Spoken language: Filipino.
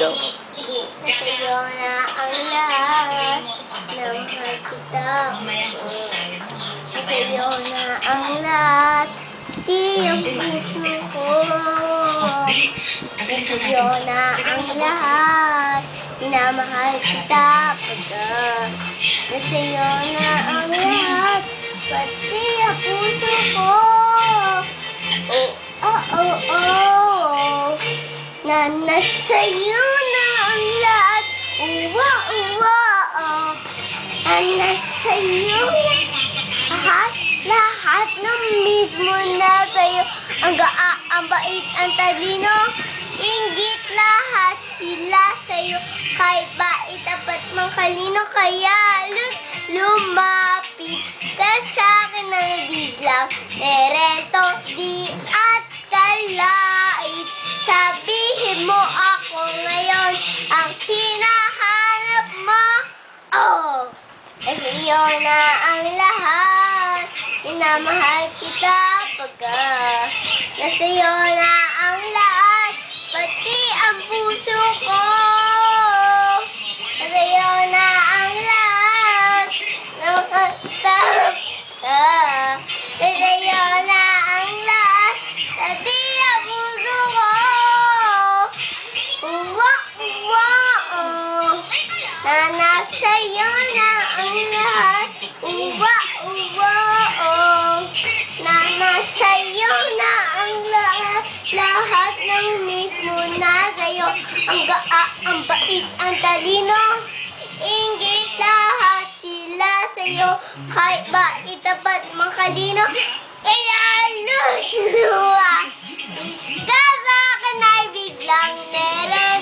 Go. Nasa'yo na ang lahat ng mahal kita. Nasa'yo na ang lahat, di ang puso ko. Nasa'yo na ang lahat, minamahal kita pagka. Nasa'yo na ang lahat, pati ang puso ko. Oh, oh, oh, oh. Na nasa'yo na ang lahat, uwa, uwa, oh. Na nasa'yo lahat ng mismo na sa'yo. Ang bait, ang talino, inggit lahat sila sa'yo. Kahit bait, tapat mang kalino, kaya lumapit ka sa'kin ng biglang nereto, di at kalait. Sabihin mo ako ngayon ang hinahanap mo. Oh, nasa'yo na ang lahat, minamahal kita pagka. Nasa'yo na ang lahat, pati ang puso ko. Nasa'yo na ang lahat, nakatap ka. Nasa'yo na ang lahat, pati ang puso ko. Uwa, uwa, oh. Na nasa'yo na ang lahat, uwa, uwa, oh. Na nasa'yo na ang lahat ng mismo na sa'yo. Ang bait, ang talino, inggit lahat sila sa'yo. Kahit bait, tapat, makalino, kaya luwa. Ka sa'kin ay biglang nere.